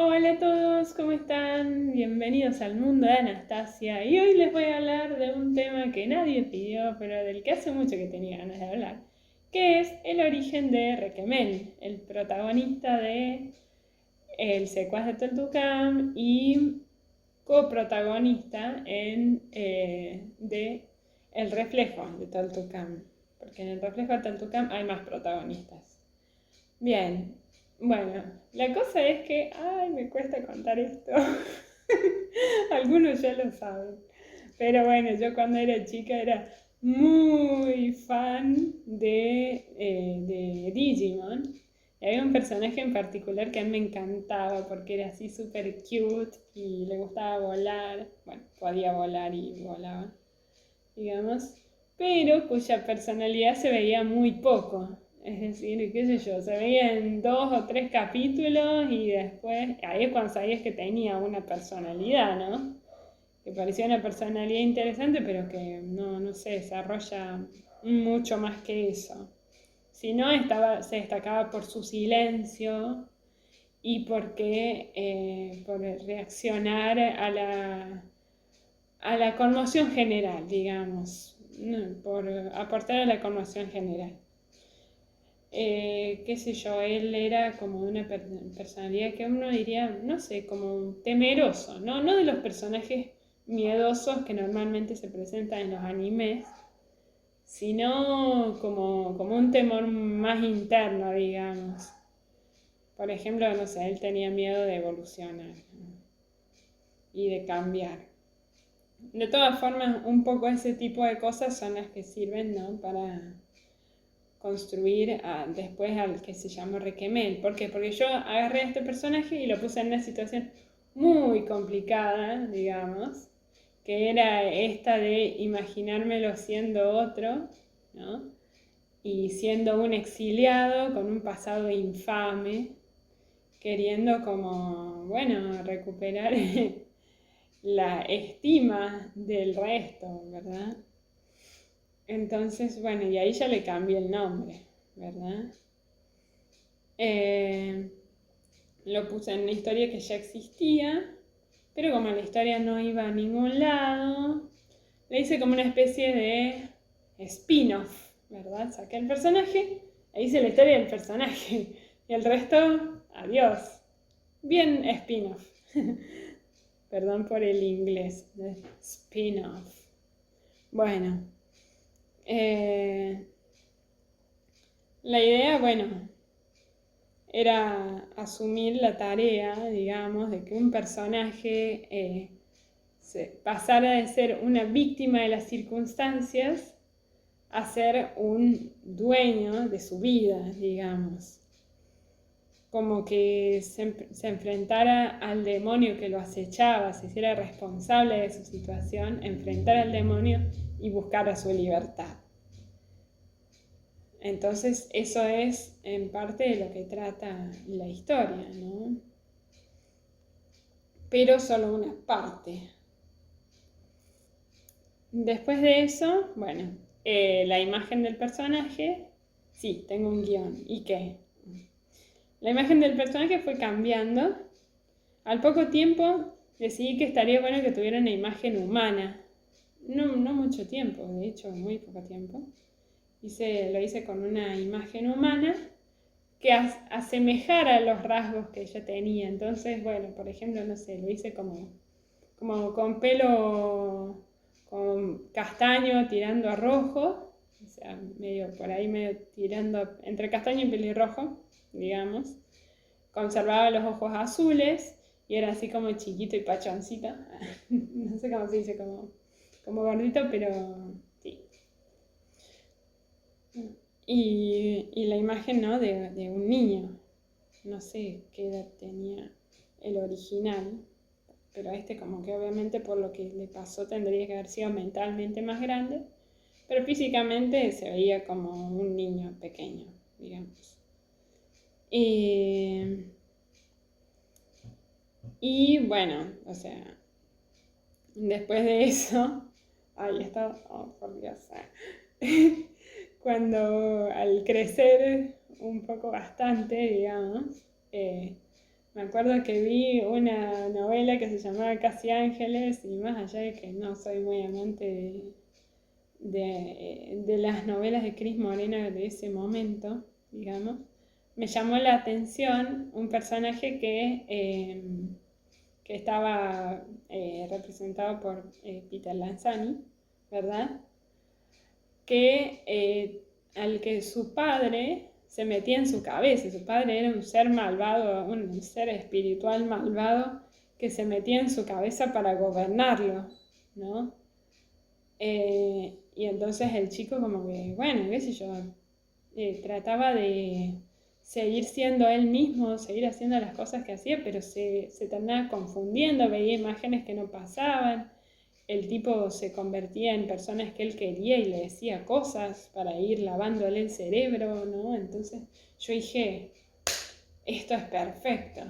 Hola a todos, ¿cómo están? Bienvenidos al mundo de Anastasia. Y hoy les voy a hablar de un tema que nadie pidió, pero del que hace mucho que tenía ganas de hablar, que es el origen de Requemén, el protagonista de El secuaz de Tultucán y coprotagonista de El reflejo de Tultucán, porque en El reflejo de Tultucán hay más protagonistas. Bien, bueno, la cosa es que, ay, me cuesta contar esto. Algunos ya lo saben. Pero bueno, yo cuando era chica era muy fan de Digimon. Y había un personaje en particular que a mí me encantaba porque era así súper cute y le gustaba volar. Bueno, podía volar y volaba, digamos, pero cuya personalidad se veía muy poco. Es decir, qué sé yo, se veía en 2 o 3 capítulos y después, ahí es cuando sabías que tenía una personalidad, ¿no? Que parecía una personalidad interesante, pero que no se desarrolla mucho más que eso. Si no, se destacaba por su silencio y por reaccionar a la conmoción general, digamos, por aportar a la conmoción general. Qué sé yo, él era como una personalidad que uno diría, no sé, como temeroso, ¿no? No de los personajes miedosos que normalmente se presentan en los animes, sino como un temor más interno, digamos. Por ejemplo, no sé, él tenía miedo de evolucionar, ¿no? Y de cambiar. De todas formas, un poco ese tipo de cosas son las que sirven, ¿no? Para construir después al que se llama Requemel. ¿Por qué? Porque yo agarré a este personaje y lo puse en una situación muy complicada, digamos, que era esta de imaginármelo siendo otro, ¿no? Y siendo un exiliado con un pasado infame, queriendo como, bueno, recuperar la estima del resto, ¿verdad? Entonces, bueno, y ahí ya le cambié el nombre, ¿verdad? Eh, lo puse en una historia que ya existía, pero como la historia no iba a ningún lado, le hice como una especie de spin-off, ¿verdad? Saqué el personaje e hice la historia del personaje. Y el resto, adiós. Bien spin-off. Perdón por el inglés, de spin-off. Bueno, eh, la idea, bueno, era asumir la tarea, digamos, de que un personaje pasara de ser una víctima de las circunstancias a ser un dueño de su vida, digamos. Como que se enfrentara al demonio que lo acechaba, se hiciera responsable de su situación, enfrentar al demonio y buscar su libertad. Entonces eso es en parte de lo que trata la historia, ¿no? Pero solo una parte. Después de eso, bueno, la imagen del personaje, sí, tengo un guión. ¿Y qué? La imagen del personaje fue cambiando. Al poco tiempo decidí que estaría bueno que tuviera una imagen humana. No mucho tiempo, de hecho, muy poco tiempo. Lo hice con una imagen humana que asemejara los rasgos que ella tenía. Entonces, bueno, por ejemplo, no sé, lo hice como con pelo con castaño tirando a rojo, o sea, medio por ahí, medio tirando entre castaño y pelirrojo, digamos. Conservaba los ojos azules y era así como chiquito y pachoncito. No sé cómo se dice, como gordito, pero sí. Y la imagen, ¿no? de un niño. No sé qué edad tenía el original, pero este como que obviamente por lo que le pasó tendría que haber sido mentalmente más grande, pero físicamente se veía como un niño pequeño, digamos. Y bueno, o sea, después de eso, ay, esto, oh, por Dios, cuando al crecer un poco bastante, digamos, Me acuerdo que vi una novela que se llamaba Casi Ángeles y más allá de que no soy muy amante de las novelas de Cris Morena de ese momento, digamos, me llamó la atención un personaje que estaba representado por Peter Lanzani, ¿verdad? Al que su padre se metía en su cabeza. Su padre era un ser malvado, un ser espiritual malvado que se metía en su cabeza para gobernarlo, ¿no? Y entonces el chico como que, bueno, qué sé yo, trataba de seguir siendo él mismo, seguir haciendo las cosas que hacía, pero se terminaba confundiendo, veía imágenes que no pasaban, el tipo se convertía en personas que él quería y le decía cosas para ir lavándole el cerebro, ¿no? Entonces yo dije, esto es perfecto.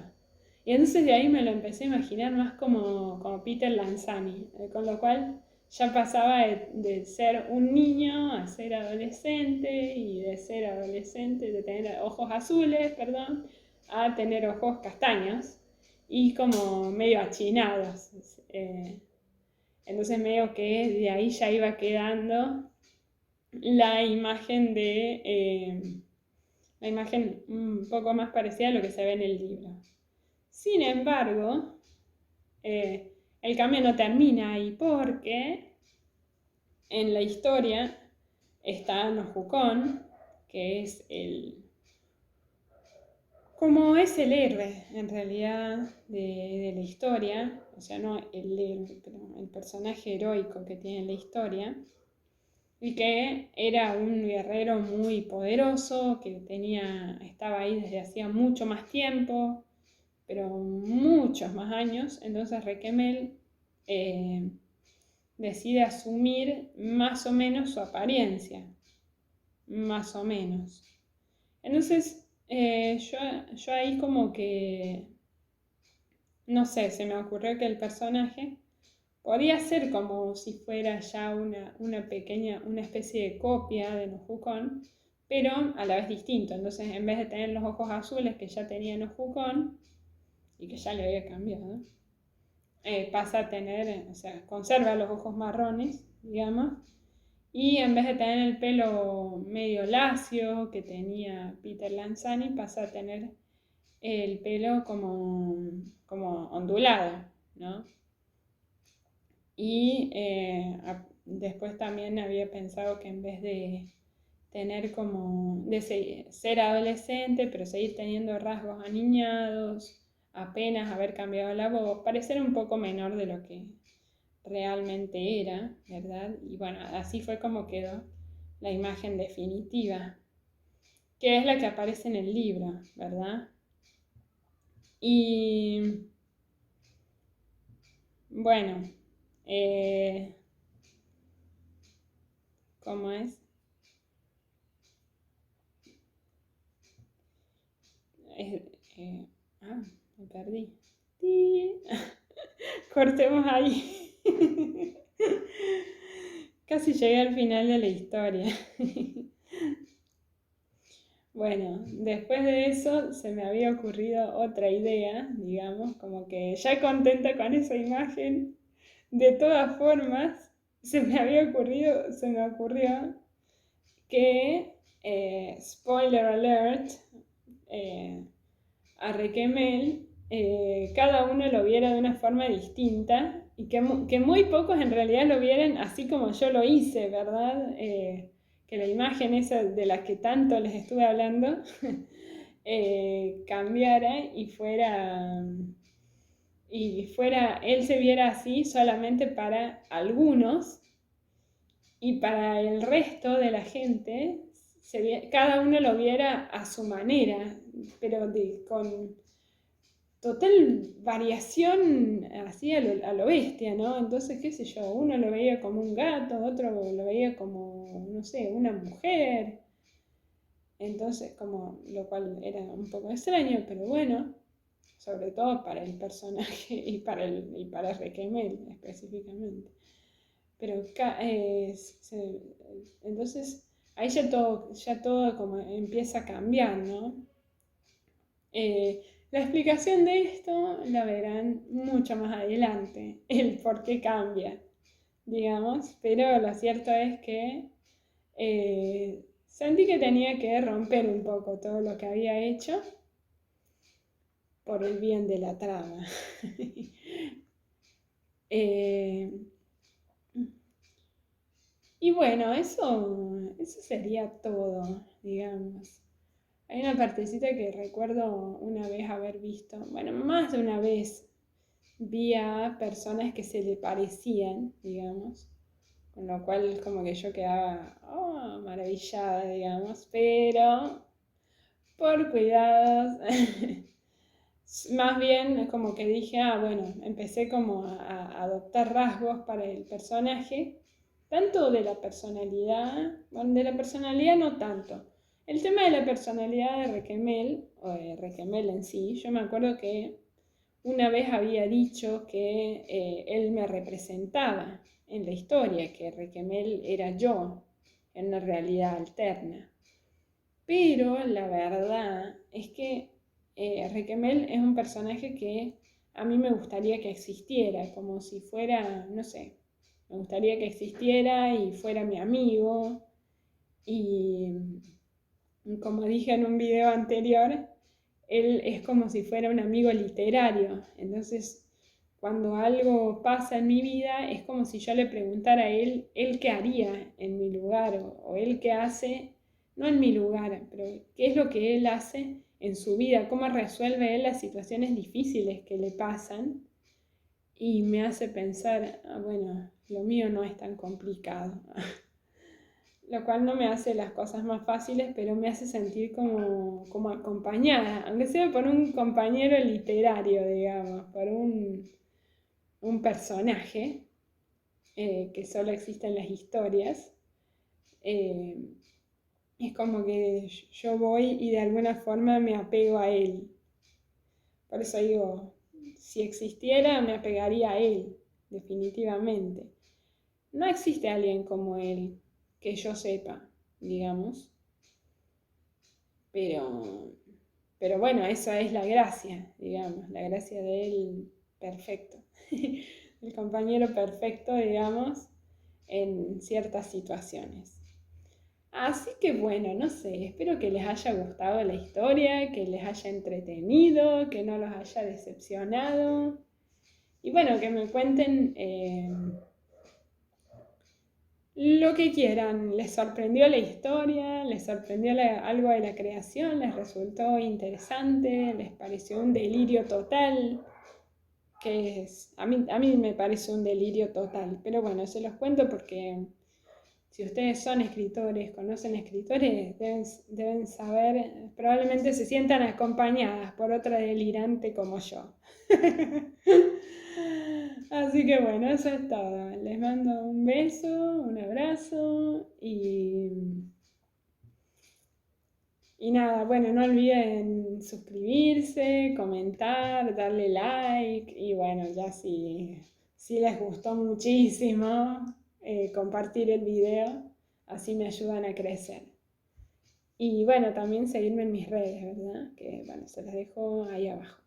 Y entonces de ahí me lo empecé a imaginar más como Peter Lanzani, con lo cual ya pasaba de ser un niño a ser adolescente y de ser adolescente, de tener ojos azules, perdón, a tener ojos castaños y como medio achinados. Entonces medio que de ahí ya iba quedando la imagen la imagen un poco más parecida a lo que se ve en el libro. Sin embargo, el cambio no termina ahí porque en la historia está Nohukon, que es como es el héroe en realidad de la historia, o sea, no el héroe, pero el personaje heroico que tiene la historia, y que era un guerrero muy poderoso, que estaba ahí desde hacía mucho más tiempo, pero muchos más años. Entonces Requemel decide asumir más o menos su apariencia, más o menos. Entonces yo ahí como que, no sé, se me ocurrió que el personaje podía ser como si fuera ya una especie de copia de Nohukon, pero a la vez distinto. Entonces, en vez de tener los ojos azules que ya tenía Nohukon, y que ya le había cambiado, pasa a tener, o sea, conserva los ojos marrones, digamos, y en vez de tener el pelo medio lacio que tenía Peter Lanzani, pasa a tener el pelo como ondulado, ¿no? Y después también había pensado que en vez de tener ser adolescente, pero seguir teniendo rasgos aniñados, apenas haber cambiado la voz, parecer un poco menor de lo que realmente era, ¿verdad? Y bueno, así fue como quedó la imagen definitiva, que es la que aparece en el libro, ¿verdad? Y bueno, ¿cómo es? Me perdí. Cortemos ahí. Casi llegué al final de la historia. Bueno, después de eso se me había ocurrido otra idea, digamos, como que ya contenta con esa imagen, de todas formas, se me ocurrió que, spoiler alert, a Requemel, cada uno lo viera de una forma distinta y que muy pocos en realidad lo vieran así como yo lo hice, ¿verdad? Que la imagen esa de la que tanto les estuve hablando cambiara él se viera así solamente para algunos y para el resto de la gente cada uno lo viera a su manera, pero con total variación así a lo bestia, ¿no? Entonces, qué sé yo, uno lo veía como un gato, otro lo veía como, no sé, una mujer. Entonces, lo cual era un poco extraño, pero bueno, sobre todo para el personaje y para Requemel específicamente. Pero entonces ahí ya todo como empieza a cambiar, ¿no? La explicación de esto la verán mucho más adelante, el por qué cambia, digamos, pero lo cierto es que sentí que tenía que romper un poco todo lo que había hecho por el bien de la trama. Eh, y bueno, eso sería todo, digamos. Hay una partecita que recuerdo una vez haber visto, bueno, más de una vez vi a personas que se le parecían, digamos, con lo cual como que yo quedaba maravillada, digamos, pero por cuidados, más bien es como que dije, bueno, empecé como a adoptar rasgos para el personaje, tanto de la personalidad, bueno, de la personalidad no tanto. El tema de la personalidad de Requemel, o de Requemel en sí, yo me acuerdo que una vez había dicho que él me representaba en la historia, que Requemel era yo en una realidad alterna. Pero la verdad es que Requemel es un personaje que a mí me gustaría que existiera, como si fuera, no sé, me gustaría que existiera y fuera mi amigo. Y como dije en un video anterior, él es como si fuera un amigo literario. Entonces, cuando algo pasa en mi vida, es como si yo le preguntara a él qué haría en mi lugar o él qué hace, no en mi lugar, pero qué es lo que él hace en su vida, cómo resuelve él las situaciones difíciles que le pasan. Y me hace pensar, bueno, lo mío no es tan complicado. Lo cual no me hace las cosas más fáciles, pero me hace sentir como acompañada, aunque sea por un compañero literario, digamos, por un personaje que solo existe en las historias. Eh, es como que yo voy y de alguna forma me apego a él. Por eso digo, si existiera me apegaría a él, definitivamente. No existe alguien como él, que yo sepa, digamos. Pero, pero bueno, eso es la gracia, digamos, la gracia de él perfecto. El compañero perfecto, digamos, en ciertas situaciones. Así que bueno, no sé, espero que les haya gustado la historia, que les haya entretenido, que no los haya decepcionado. Y bueno, que me cuenten lo que quieran. ¿Les sorprendió la historia? ¿Les sorprendió algo de la creación? ¿Les resultó interesante? ¿Les pareció un delirio total? A mí me parece un delirio total, pero bueno, se los cuento porque si ustedes son escritores, conocen escritores, deben saber, probablemente se sientan acompañadas por otra delirante como yo. Así que bueno, eso es todo. Les mando un beso, un abrazo y nada, bueno, no olviden suscribirse, comentar, darle like y bueno, ya si les gustó muchísimo, compartir el video, así me ayudan a crecer. Y bueno, también seguirme en mis redes, ¿verdad? Que bueno, se las dejo ahí abajo.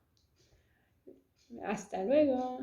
Hasta luego.